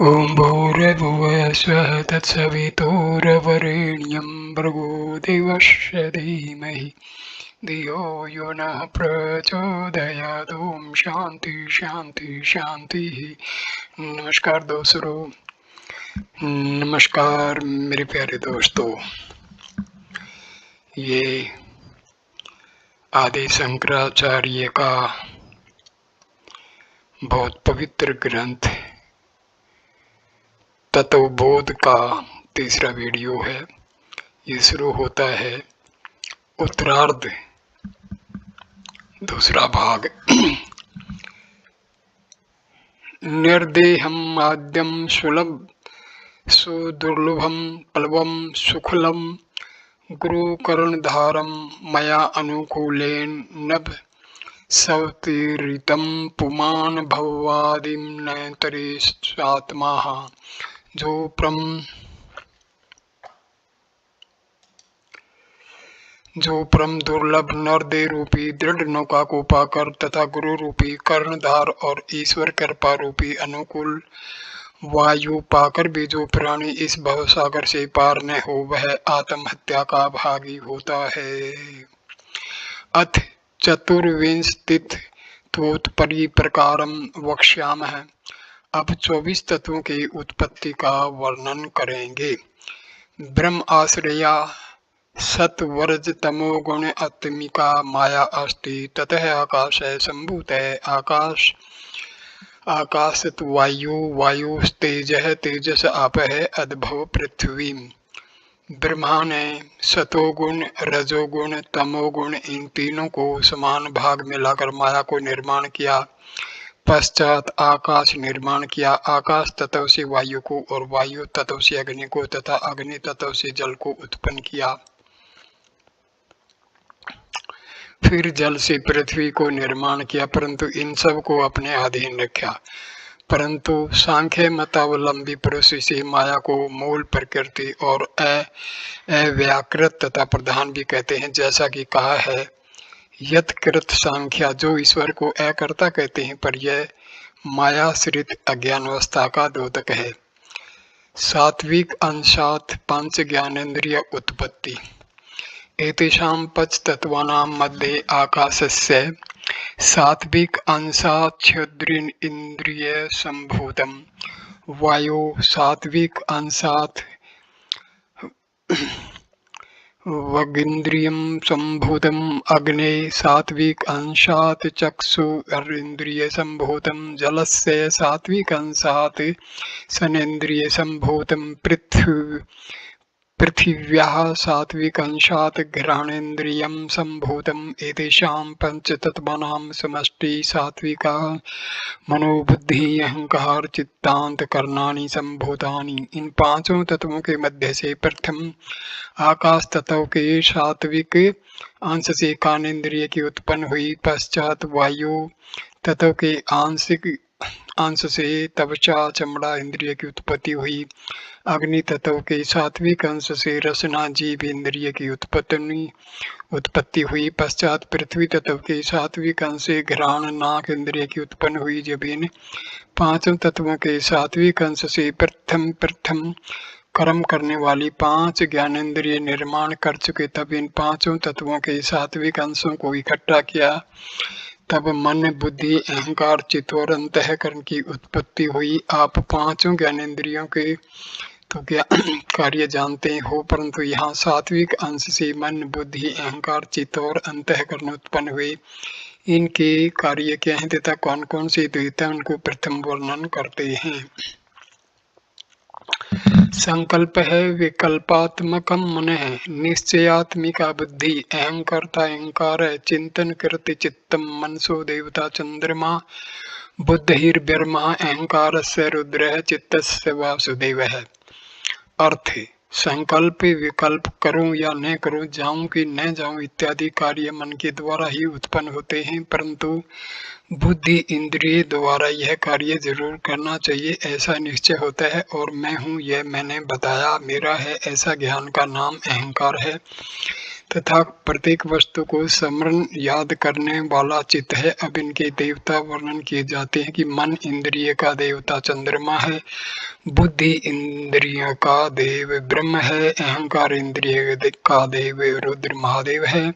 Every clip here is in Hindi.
ॐ भूर्भुवः स्वः तत्सवितुर्वरेण्यं भर्गो देवस्य धीमहि धियो यो नः प्रचोदयात्। ओम शांति शांति शांति। नमस्कार दोस्तों, नमस्कार मेरे प्यारे दोस्तों। ये आदि शंकराचार्य का बहुत पवित्र ग्रंथ तत्वबोध का तीसरा वीडियो है। ये शुरू होता है उत्तरार्ध दूसरा भाग। निर्देहम आद्यम सुदुर्लभम पल्लवम सुखलम गुरुकर्णधारम मया अनुकूलेन नभ सवतीरितं पुमान भवादिं नयतरे स्वात्मा जो परम दुर्लभ नरदेह रूपी दृढ़ नौका को पाकर तथा गुरु रूपी कर्णधार और ईश्वर कृपा रूपी अनुकूल वायु पाकर भी जो प्राणी इस भवसागर से पार न हो वह आत्महत्या का भागी होता है। अथ चतुर्विंशतितोत्परि प्रकारम वक्ष्यामः। अब 24 तत्वों की उत्पत्ति का वर्णन करेंगे। ब्रह्म आश्रया सत्वर्ज तमोगुण आत्मिका माया अस्ति ततः आकाश संभूत आकाशत वायुस्तेजः तेजस आपः अद्भव पृथ्वी। ब्रह्मा ने सतोगुण रजोगुण तमोगुण इन तीनों को समान भाग में लाकर माया को निर्माण किया। पश्चात आकाश निर्माण किया। आकाश तत्व से वायु को और वायु तत्व से अग्नि को तथा अग्नि तत्व से जल को उत्पन्न किया। फिर जल से पृथ्वी को निर्माण किया, परंतु इन सब को अपने अधीन रखा। परंतु सांख्य मतावलंबी पुरुष इसे माया को मूल प्रकृति और अव्याकृत तथा प्रधान भी कहते हैं। जैसा कि कहा है यत्कृत सांख्या, जो ईश्वर को अकर्ता कहते हैं, पर यह मायाश्रित अज्ञानावस्था का द्योतक है। सात्विक अंशात पंच ज्ञानेन्द्रिय उत्पत्ति। एतेषां पञ्चतत्त्वानां मध्ये आकाशस्य सात्विक अंशाच्छिद्रेन्द्रियसम्भूतं वायु सात्विक अंशात् वागिन्द्रियं सम्भूतं अग्ने सात्विक अंशात् चक्षुरिन्द्रियसम्भूतं जलस्य सात्विक अंशात् सनेन्द्रियसम्भूतं पृथिव्याः सात्विक अंशात् घ्राणेन्द्रियं सम्भूतम्। एतेषां पञ्चतत्त्वानां समष्टि सात्विका मनोबुद्धि अहंकार चित्तान्तकरणानि सम्भूतानि। इन पांचों तत्वों के मध्य से प्रथम आकाश तत्व के सात्विक अंश से कानेन्द्रिय की उत्पन्न हुई। पश्चात वायु तत्व के आंशिक अंश से त्वचा चमड़ा इंद्रिय की उत्पत्ति हुई। अग्नि तत्व के सात्विक अंश से रसना जीव इंद्रिय की उत्पत्ति हुई। पश्चात पृथ्वी तत्व के सात्विक अंश से घ्राण नाक इंद्रिय की उत्पन्न हुई। जब इन पांचों तत्वों के सात्विक अंश से प्रथम कर्म करने वाली 5 ज्ञानेन्द्रिय निर्माण कर चुके, तब इन पांचों तत्वों के सात्विक अंशों को इकट्ठा किया। तब मन बुद्धि अहंकार चित्त और अंतःकरण की उत्पत्ति हुई। आप पांचों ज्ञानेन्द्रियों के तो क्या कार्य जानते हो, परंतु यहाँ सात्विक अंश से मन बुद्धि अहंकार चित्त और अंतःकरण उत्पन्न हुए। इनके कार्य क्या हैं तथा कौन कौन से द्वैत उनको प्रथम वर्णन करते हैं। संकल्प है विकल्पात्मकम मनः निश्चयात्मिका बुद्धि अहंकर्ता अहंकार चिंतन कृत चित्तम मनसो देवता चंद्रमा बुद्धिर्ब्रह्मा अहंकारस्य रुद्रः चित्तस्य वासुदेवः। अर्थ है संकल्प विकल्प करूं या न करूं, जाऊं कि न जाऊं इत्यादि कार्य मन के द्वारा ही उत्पन्न होते हैं, परंतु बुद्धि इंद्रिय द्वारा यह कार्य जरूर करना चाहिए ऐसा निश्चय होता है। और मैं हूँ यह मैंने बताया, मेरा है ऐसा ज्ञान का नाम अहंकार है तथा प्रत्येक वस्तु को स्मरण याद करने वाला चित्त है। अब इनके देवता वर्णन किए जाते हैं कि मन इंद्रिय का देवता चंद्रमा है, बुद्धि इंद्रिय का देव ब्रह्म है, अहंकार इंद्रिय का देव रुद्र महादेव है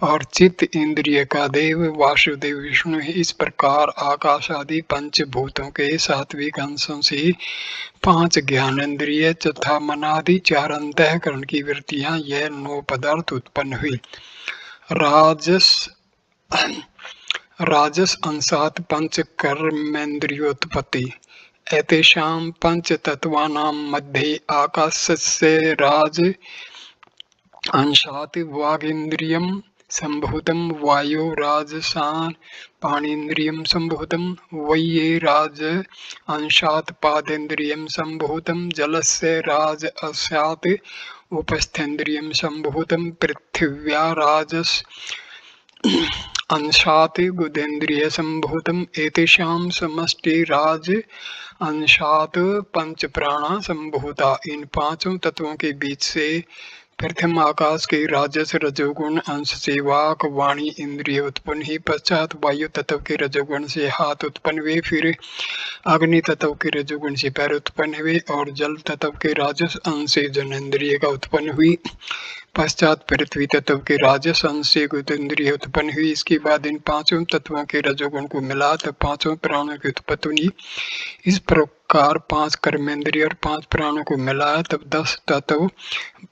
और चित्त इंद्रिय का देव वासुदेव विष्णु है। इस प्रकार आकाश आदि पंचभूतों के सात्विक अंशों से 5 ज्ञानेन्द्रिय तथा मनादि 4 अंतःकरण की वृत्तियां, यह 9 पदार्थ उत्पन्न हुई। राजस अंशात पंच कर्मेन्द्रियोत्पत्ति। एतेषां पंचतत्वानां मध्ये आकाशस्य राज अंशात वागीन्द्रियं संभूतं, वायो राजसान् पाणीन्द्रियं संभूतं, वह्ये राज अंशात पादेन्द्रियं संभूतं, जलस्य राज अंशात उपस्थेन्द्रियं संभूतं, पृथिव्या राजस अंशात गुदेन्द्रिय संभूतम्, एतेषां समष्टि राज अंशात पंच प्राणा संभूता। इन 5 तत्वों के बीच से प्रथम आकाश के राजस रजोगुण अंश से वाक वाणी इंद्रिय उत्पन्न ही, पश्चात वायु तत्व के रजोगुण से हाथ उत्पन्न हुए, फिर अग्नि तत्व के रजोगुण से पैर उत्पन्न हुए और जल तत्व के राजस अंश से जनेन्द्रिय का उत्पन्न हुई, पश्चात पृथ्वी तत्व के राजस अंश से गुदेन्द्रिय उत्पन्न हुई। इसके बाद इन 5 तत्वों के रजोगुण को मिला तब 5 प्राणों की उत्पत्ति हुई। इस प्रकार 5 कर्मेंद्रिय और 5 प्राणों को मिलाया तब 10 तत्व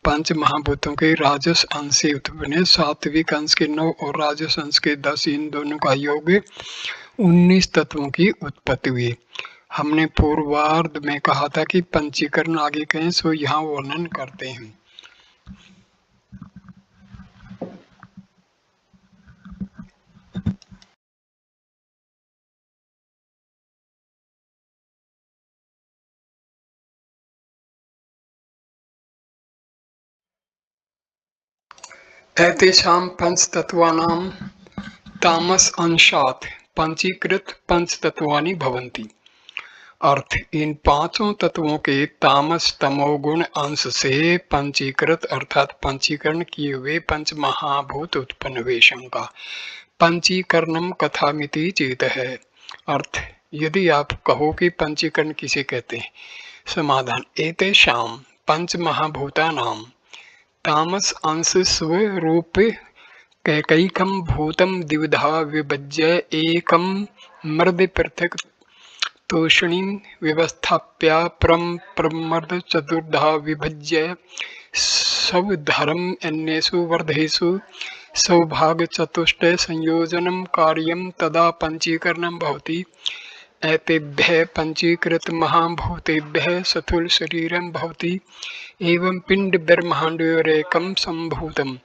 5 महाभूतों के राजस अंश से उत्पन्न, सात्विक अंश के 9 और राजस अंश के 10, इन दोनों का योग 19 तत्वों की उत्पत्ति हुई। हमने पूर्वार्ध में कहा था कि पंचीकरण आगे कहें सो यहाँ वर्णन करते हैं। एतेषां पंचतत्वानां तामस अंशात पंचीकृत पंचतत्वानि भवन्ति। अर्थ, इन 5 तत्वों के तामस तमोगुण अंश से पंचीकृत अर्थात पंचीकरण किए हुए पंच महाभूत उत्पन्न हुए। शंका, पंचीकरणम कथामिति चेत है। अर्थ, यदि आप कहो कि पंचीकरण किसे कहते हैं। समाधान, एतेषां पंच महाभूतानां तामस अंश स्वरूप कैकैकं भूतं द्विधा विभज्य एकं मर्द पृथक् तोषणीं व्यवस्थाप्य प्रमर्द चतुर्धा विभज्य सवधर्म अन्येषु वर्धेषु सौभाग चतुष्टय संयोजनं कार्यं तदा पंचीकरणं भवति। एतेभ्यः पंचीकृत महाभूतेभ्यः स्थूल शरीरं भवति एवं पिंड ब्रह्मांडोरेकम संभूतम।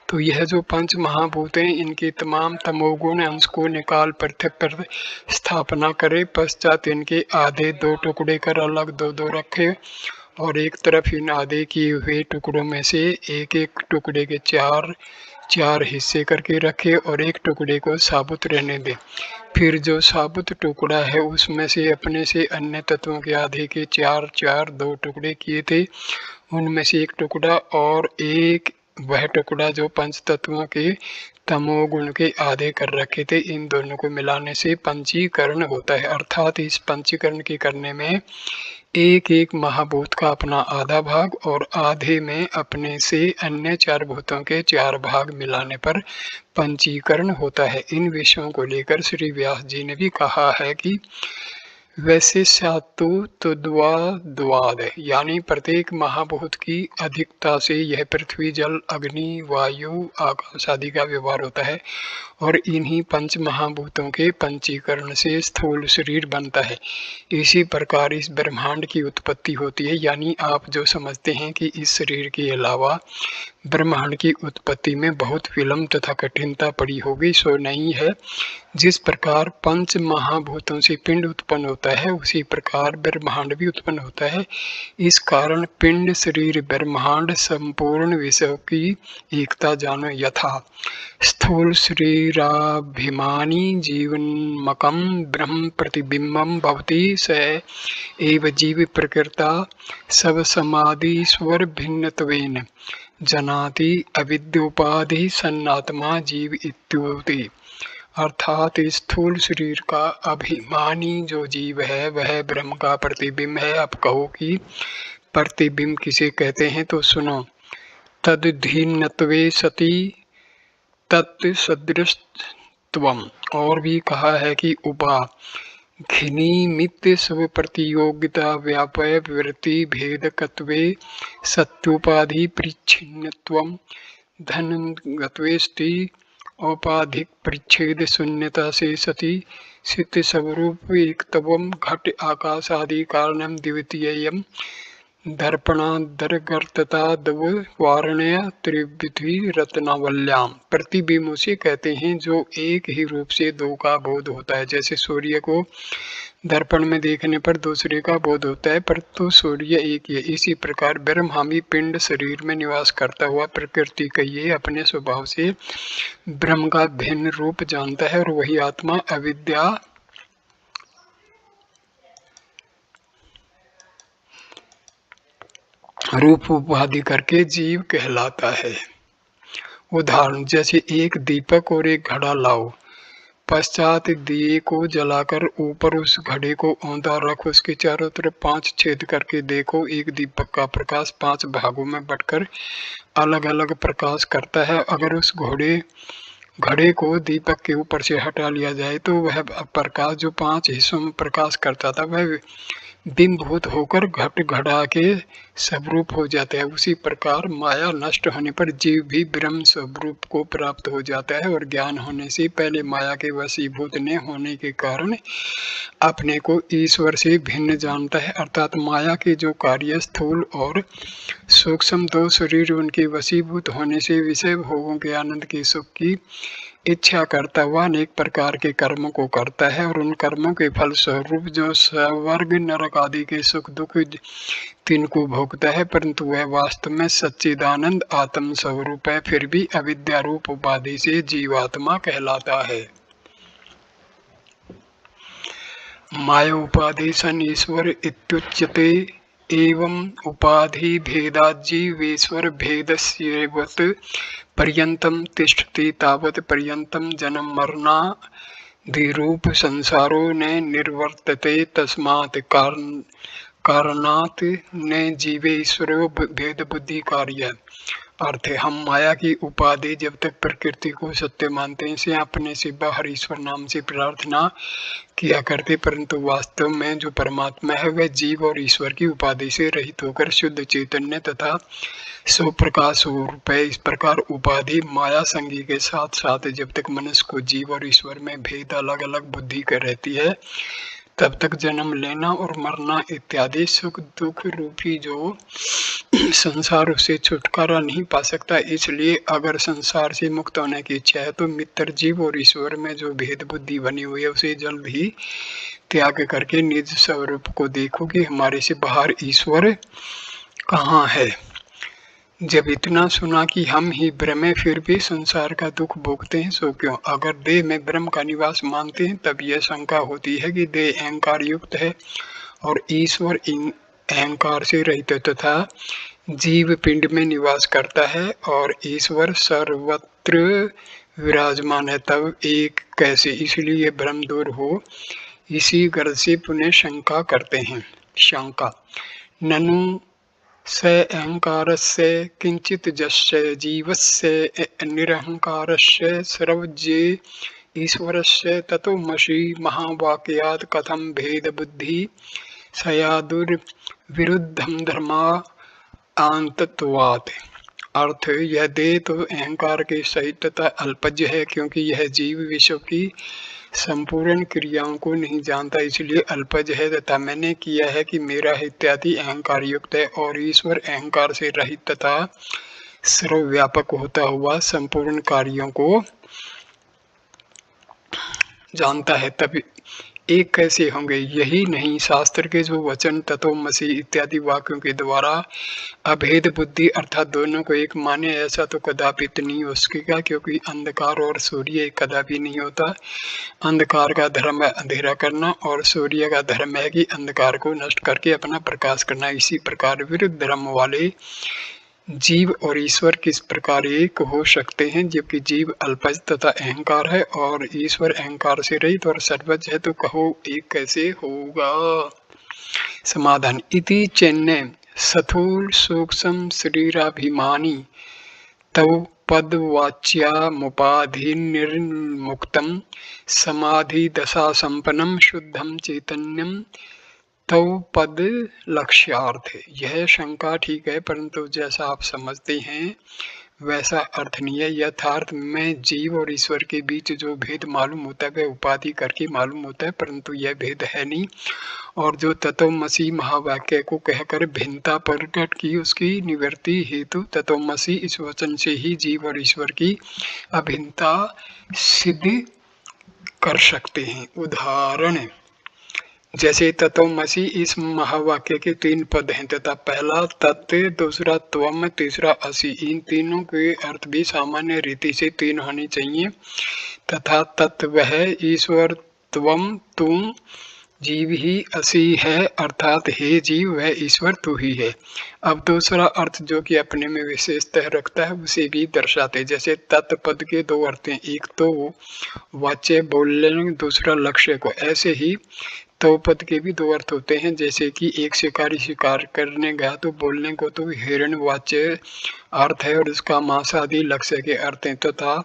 तो यह जो 5 महाभूत हैं इनके तमाम तमोगुण अंश को निकाल पृथक कर स्थापना करे, पश्चात इनके आधे 2 टुकड़े कर अलग 2-2 रखे और एक तरफ इन आधे किए हुए टुकड़ों में से एक टुकड़े के 4 हिस्से करके रखे और एक टुकड़े को साबुत रहने दे। फिर जो साबुत टुकड़ा है उसमें से अपने से अन्य तत्वों के आधे के 4 2 टुकड़े किए थे, उनमें से एक टुकड़ा और एक वह टुकड़ा जो 5 तत्वों के तमोगुण के आधे कर रखे थे, इन दोनों को मिलाने से पंचीकरण होता है। अर्थात इस पंचीकरण के करने में एक महाभूत का अपना आधा भाग और आधे में अपने से अन्य 4 भूतों के 4 भाग मिलाने पर पंचीकरण होता है। इन विषयों को लेकर श्री व्यास जी ने भी कहा है कि वैसे सातु तो द्वाद, यानी प्रत्येक महाभूत की अधिकता से यह पृथ्वी जल अग्नि वायु आकाश आदि का व्यवहार होता है और इन्हीं 5 महाभूतों के पंचीकरण से स्थूल शरीर बनता है। इसी प्रकार इस ब्रह्मांड की उत्पत्ति होती है। यानी आप जो समझते हैं कि इस शरीर के अलावा ब्रह्मांड की उत्पत्ति में बहुत विलंब तथा कठिनता पड़ी होगी, सो नहीं है। जिस प्रकार 5 महाभूतों से पिंड उत्पन्न होता है उसी प्रकार ब्रह्मांड भी उत्पन्न होता है। इस कारण पिंड शरीर ब्रह्मांड संपूर्ण विषय की एकता जानो। यथा स्थूल शरीराभिमानी जीवन्मकं ब्रह्म प्रतिबिंबं भवति स एव जीव प्रकृता सब समाधि स्वर भिन्नत्वेन जनाति अविद्योपाधि सन्नात्मा जीव इत्युक्ति। अर्थात स्थूल शरीर का अभिमानी जो जीव है वह ब्रह्म का प्रतिबिंब है। अब कहो कि प्रतिबिंब किसे कहते हैं, तो सुनो। तदधीनत्वे सति तत्सदृशत्वम्। और भी कहा है कि उपा घिनिमित स्व प्रतियोगिता व्यापय वृत्ति भेदकत्वे सत्योपाधि परिच्छिन्नत्वम् धनगत्वे स्ति औपाधिक परिच्छेद शून्यता से सति सिद्ध स्वरूप एकत्वम् घट आकाश आदि कारणम द्वितीयम् दर्पणादर्गर्तता दव वारणय त्रिविधि रत्नावल्याम। प्रतिबिंब उसे कहते हैं जो एक ही रूप से दो का बोध होता है। जैसे सूर्य को दर्पण में देखने पर दूसरे का बोध होता है, परंतु सूर्य एक ही है। इसी प्रकार ब्रह्मांडी पिंड शरीर में निवास करता हुआ प्रकृति का ये अपने स्वभाव से ब्रह्म का भिन्न रूप जानता है, और वही आत्मा अविद्या रूप उपाधि करके जीव कहलाता है। उदाहरण, जैसे एक दीपक और एक घड़ा लाओ, पश्चात दिए को जलाकर ऊपर उस घड़े को औंधा रख, उसके चारों तरफ 5 छेद करके देखो। एक दीपक का प्रकाश 5 भागों में बंटकर अलग अलग प्रकाश करता है। अगर उस घड़े को दीपक के ऊपर से हटा लिया जाए तो वह प्रकाश जो 5 हिस्सों में प्रकाश करता था वह बिंबभूत होकर घट घड़ा के स्वरूप हो जाता है। उसी प्रकार माया नष्ट होने पर जीव भी ब्रह्म स्वरूप को प्राप्त हो जाता है, और ज्ञान होने से पहले माया के वशीभूत न होने के कारण अपने को ईश्वर से भिन्न जानता है। अर्थात माया के जो कार्य स्थूल और सूक्ष्म दो शरीर उनके वशीभूत होने से विषय भोगों के आनंद के सुख की इच्छा करता हुआ अनेक प्रकार के कर्मों को करता है, और उन कर्मों के फल स्वरूप जो स्वर्ग नरक आदि के सुख दुख तिनको भोगता है, परंतु वह वास्तव में सच्चिदानंद आत्म स्वरूप है, फिर भी अविद्या रूप उपाधि से जीवात्मा कहलाता है। माया उपाधि सन ईश्वर इत्युच्यते। एवं उपाधि भेदात् जीवेश्वर भेदस्यैवत् पर्यन्तं तिष्ठति तावत् पर्यन्तं जन्म मरणादिरूप संसारो न निर्वर्तते। तस्मात् कारणात् न जीवे ईश्वरो भेद बुद्धि कार्य। अर्थ है, हम माया की उपाधि जब तक प्रकृति को सत्य मानते हैं इसे अपने से बाहर ईश्वर नाम से प्रार्थना किया करते, परंतु वास्तव में जो परमात्मा है वह जीव और ईश्वर की उपाधि से रहित होकर शुद्ध चैतन्य तथा स्वप्रकाश स्वरूप है। इस प्रकार उपाधि माया संगी के साथ साथ जब तक मनुष्य को जीव और ईश्वर में भेद अलग अलग बुद्धि कर रहती है तब तक जन्म लेना और मरना इत्यादि सुख दुख रूपी जो संसार से छुटकारा नहीं पा सकता। इसलिए अगर संसार से मुक्त होने की इच्छा है तो मित्र जीव और ईश्वर में जो भेद बुद्धि बनी हुई है उसे जल्द ही त्याग करके निज स्वरूप को देखो कि हमारे से बाहर ईश्वर कहाँ है। जब इतना सुना कि हम ही ब्रह्म हैं फिर भी संसार का दुख भोगते हैं, सो क्यों? अगर देह में ब्रह्म का निवास मानते हैं तब यह शंका होती है कि देह अहंकार युक्त है और ईश्वर इन अहंकार से रहित तथा जीव पिंड में निवास करता है और ईश्वर सर्वत्र विराजमान है, तब एक कैसे? इसलिए ये भ्रम दूर हो इसी गर्ज से पुनः शंका करते हैं। शंका, ननु स अहंकारस्य किंचित जस्य जीवस्य निरहंकारस्य सर्वज्ञे ईश्वरस्य ततोमसि महावाक्यात् कथं भेद बुद्धि सयादुर्विरुद्धं धर्मान्तत्वात्। अर्थ, यह देह तो अहंकार के सहित तथा अल्पज्ञ है, क्योंकि यह जीव विश्व की संपूर्ण क्रियाओं को नहीं जानता, इसलिए अल्पज्ञ है तथा मैंने किया है कि मेरा इत्यादि अहंकार युक्त है, और ईश्वर अहंकार से रहित तथा सर्वव्यापक होता हुआ संपूर्ण कार्यों को जानता है। तब एक कैसे होंगे? यही नहीं, शास्त्र के जो वचन तत्वमसि इत्यादि वाक्यों के द्वारा अभेद बुद्धि अर्थात दोनों को एक माने, ऐसा तो कदापि नहीं हो सकेगा, क्योंकि अंधकार और सूर्य कदापि नहीं होता। अंधकार का धर्म है अंधेरा करना और सूर्य का धर्म है कि अंधकार को नष्ट करके अपना प्रकाश करना। इसी प्रकार विरुद्ध धर्म वाले जीव और ईश्वर किस प्रकार एक हो सकते हैं, जबकि जीव अल्पज तथा अहंकार है और ईश्वर अहंकार से रहित और सर्वज है, तो कहो एक कैसे होगा। समाधान। इति चेन्ने स्थूल सूक्ष्म शरीराभिमानी तव पदवाच्यामुपाधिर्निर्मुक्तं समाधिदशासंपन्नं शुद्धं चैतन्यं तव पद लक्ष्यार्थ है। यह शंका ठीक है, परंतु जैसा आप समझते हैं वैसा अर्थ नहीं है। यथार्थ में जीव और ईश्वर के बीच जो भेद मालूम होता है वह उपाधि करके मालूम होता है, परंतु यह भेद है नहीं। और जो तत्वमसि महावाक्य को कहकर भिन्नता प्रकट की, उसकी निवृत्ति हेतु तत्वमसि इस वचन से ही जीव और ईश्वर की अभिन्नता सिद्ध कर सकते हैं। उदाहरण जैसे तत्वमसि इस महावाक्य के 3 पद हैं तथा पहला तत्व, दूसरा त्वम, तीसरा असि। इन तीनों के अर्थ भी सामान्य रीति से 3 होने चाहिए तथा तत्व है ईश्वर, त्वम तुम, जीव ही असि है, अर्थात हे जीव वह ईश्वर तू ही है। अब दूसरा अर्थ जो कि अपने में विशेषतः रखता है उसे भी दर्शाते। जैसे तत्पद के 2 अर्थ हैं, एक तो वाच्य बोलने, दूसरा लक्ष्य को। ऐसे ही तो पद के भी 2 अर्थ होते हैं। जैसे कि एक शिकारी शिकार करने गया तो बोलने को तो हिरण वाच्य अर्थ है और उसका मांस आदि लक्ष्य के अर्थ हैं, तथा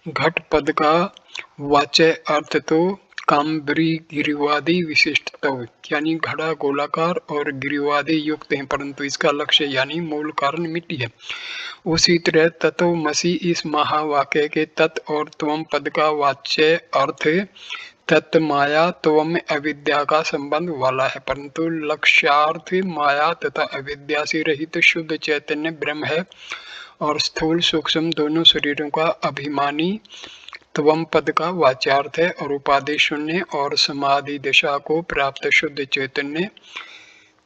घट पद का वाच्य अर्थ तो काम्बरी गिरिवादी विशिष्टता, यानी घड़ा गोलाकार और गिरिवादी युक्त है, परंतु इसका लक्ष्य यानी मूल कारण मिट्टी है। उसी तरह तत्वमसि इस महावाक्य के तत् और त्वम पद का वाच्य अर्थ तत् माया त्वम अविद्या का संबंध वाला है, परंतु लक्ष्यार्थ माया तथा अविद्या से रहित शुद्ध चैतन्य ब्रह्म है और स्थूल सूक्ष्म दोनों शरीरों का अभिमानी त्वम पद का वाच्यार्थ है और उपाधि शून्य और समाधि दशा को प्राप्त शुद्ध चैतन्य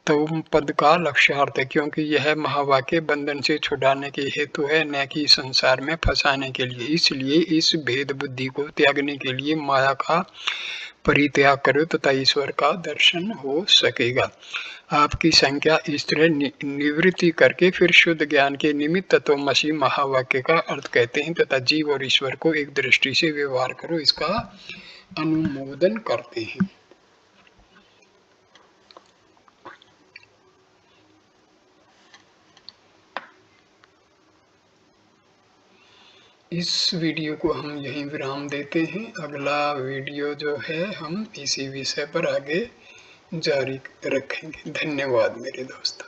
त्वम पद का लक्ष्यार्थ है, क्योंकि यह महावाक्य बंधन से छुड़ाने के हेतु है, न कि संसार में फंसाने के लिए। इसलिए इस भेद बुद्धि को त्यागने के लिए माया का परित्याग करो तथा ईश्वर का दर्शन हो सकेगा। आपकी संख्या इस तरह निवृत्ति करके फिर शुद्ध ज्ञान के निमित्त तत्वमसि महावाक्य का अर्थ कहते हैं तथा जीव और ईश्वर को एक दृष्टि से व्यवहार करो, इसका अनुमोदन करते हैं। इस वीडियो को हम यहीं विराम देते हैं। अगला वीडियो जो है हम इसी विषय पर आगे जारी रखेंगे। धन्यवाद मेरे दोस्तों।